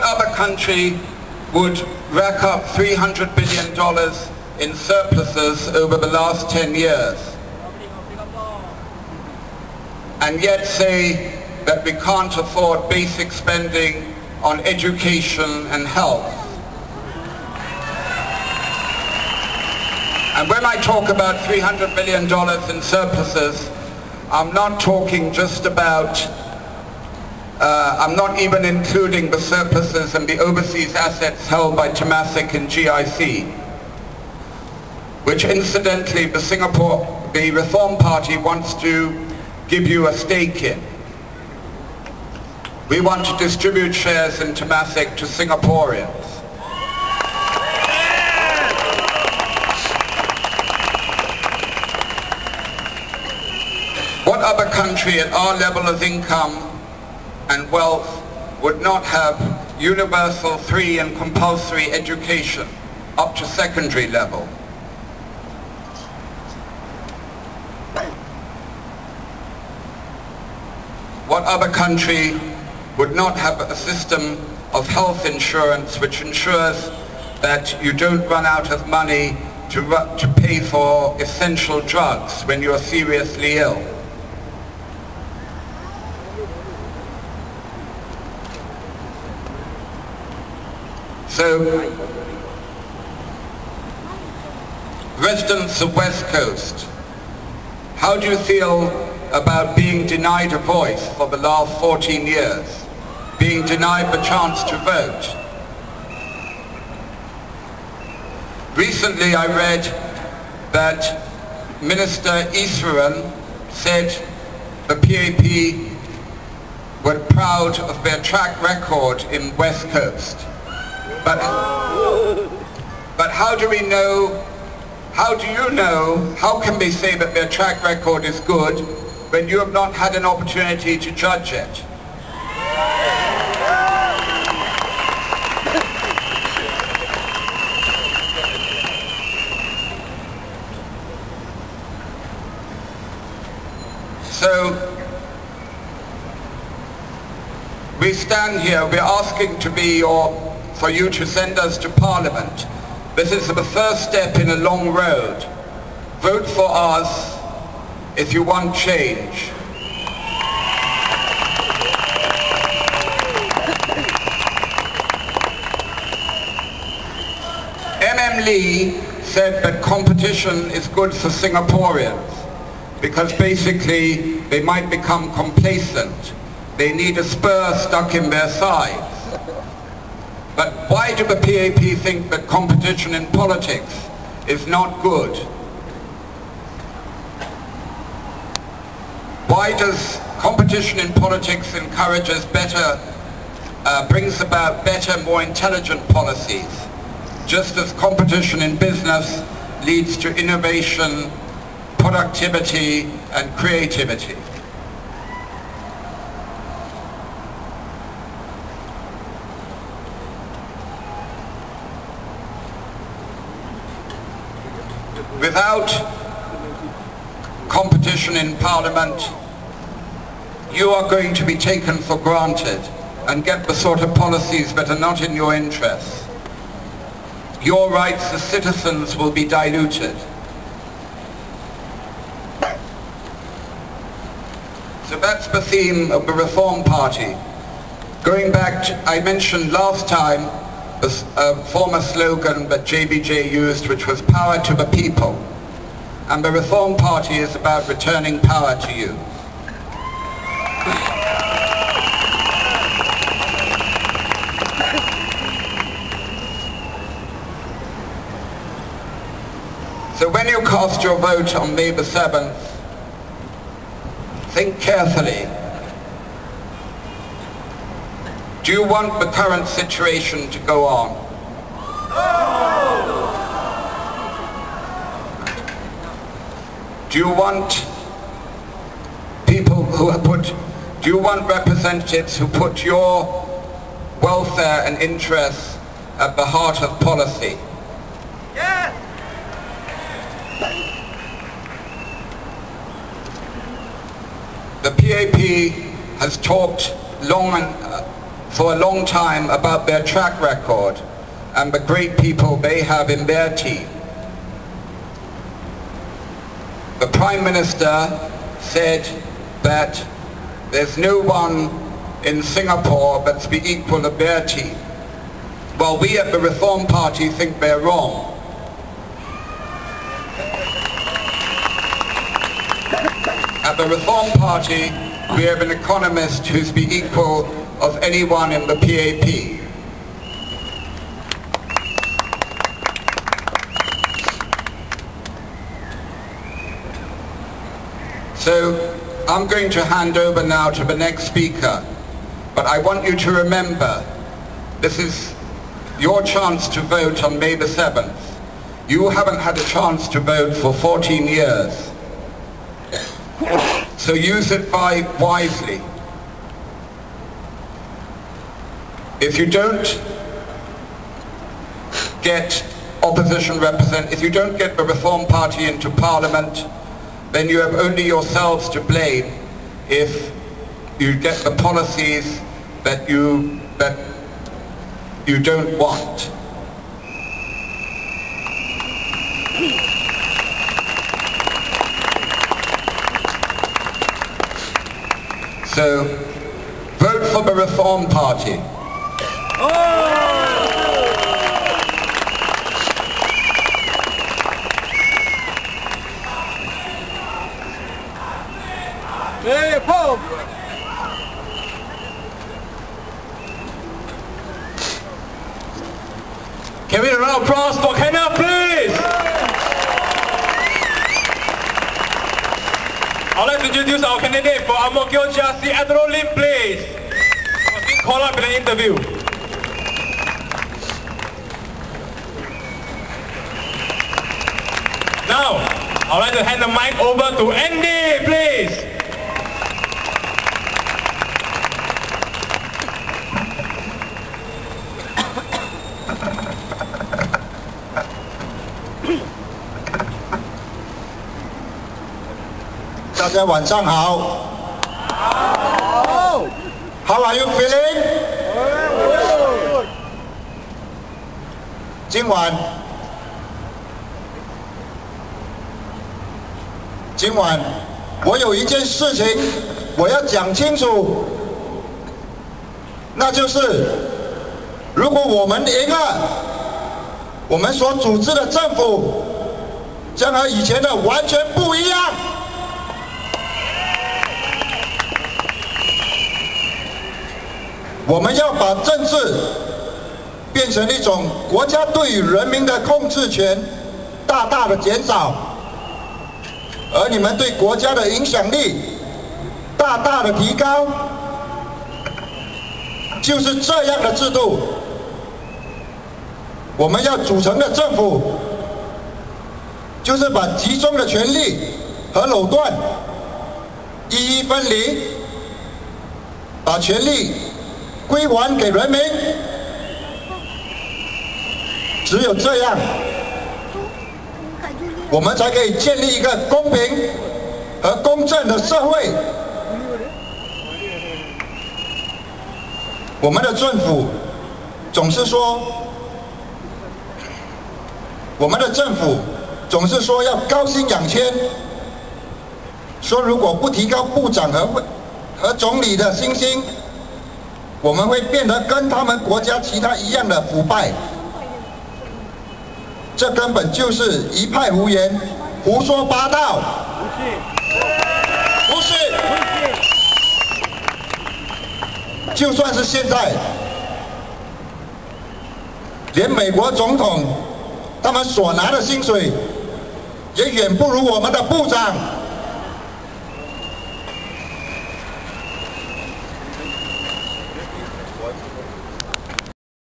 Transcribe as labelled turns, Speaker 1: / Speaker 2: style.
Speaker 1: other country would rack up $300 billion in surpluses over the last 10 years and yet say that we can't afford basic spending on education and health? And when I talk about $300 billion in surpluses, I'm not talking just about, I'm not even including the surpluses and the overseas assets held by Temasek and GIC, which incidentally the Reform Party wants to give you a stake in. We want to distribute shares in Temasek to Singaporeans. What other country at our level of income and wealth would not have universal free and compulsory education up to secondary level? What other country would not have a system of health insurance which ensures that you don't run out of money to pay for essential drugs when you are seriously ill? So, residents of West Coast, how do you feel about being denied a voice for the last 14 years, being denied the chance to vote? Recently I read that Minister Iswaran said the PAP were proud of their track record in West Coast. But how do we know, how do you know, how can they say that their track record is good when you have not had an opportunity to judge it? So, we stand here, we're asking for you to send us to Parliament. This is the first step in a long road. Vote for us if you want change. MM Lee said that competition is good for Singaporeans because basically they might become complacent. They need a spur stuck in their sides. But why do the PAP think that competition in politics is not good? Why does competition in politics encourages brings about better, more intelligent policies, just as competition in business leads to innovation, productivity, and creativity? Without competition in Parliament, you are going to be taken for granted and get the sort of policies that are not in your interests. Your rights as citizens will be diluted. So that's the theme of the Reform Party. Going back to, I mentioned last time, a former slogan that JBJ used, which was power to the people. And the Reform Party is about returning power to you. So when you cast your vote on May the 7th, think carefully. Do you want the current situation to go on? Do you want people who have do you want representatives who put your welfare and interests at the heart of policy? Yes! The PAP has talked long and for a long time about their track record and the great people they have in their team. The Prime Minister said that there's no one in Singapore that's the equal of their team. Well, we at the Reform Party think they're wrong. At the Reform Party, we have an economist who's the equal of anyone in the PAP. So I'm going to hand over now to the next speaker, but I want you to remember, this is your chance to vote on May the 7th. You haven't had a chance to vote for 14 years. So use it wisely. If you don't get opposition if you don't get the Reform Party into Parliament, then you have only yourselves to blame if you get the policies that you don't want. So, vote for the Reform Party.
Speaker 2: Can we have a round of applause for Kenya, please? I'd like to introduce our candidate for Ang Mo Kio GRC, Adro Lim, please. I've been called up in an interview. Now, I'd like to hand the mic over to Andy, please.
Speaker 3: 大家晚上好。How are you feeling? 今晚我有一件事情我要讲清楚，那就是如果我们赢了，我们所组织的政府将和以前的完全不一样。我们要把政治变成一种国家对于人民的控制权大大的减少，而你们对国家的影响力大大的提高，就是这样的制度。我们要组成的政府，就是把集中的权力和垄断一一分离，把权力归还给人民，只有这样，我们才可以建立一个公平和公正的社会。我们的政府总是说，要高薪养迁，说如果不提高部长和总理的薪金，我们会变得跟他们国家其他一样的腐败，这根本就是一派胡言，胡说八道。不是，就算是现在，连美国总统他们所拿的薪水，也远不如我们的部长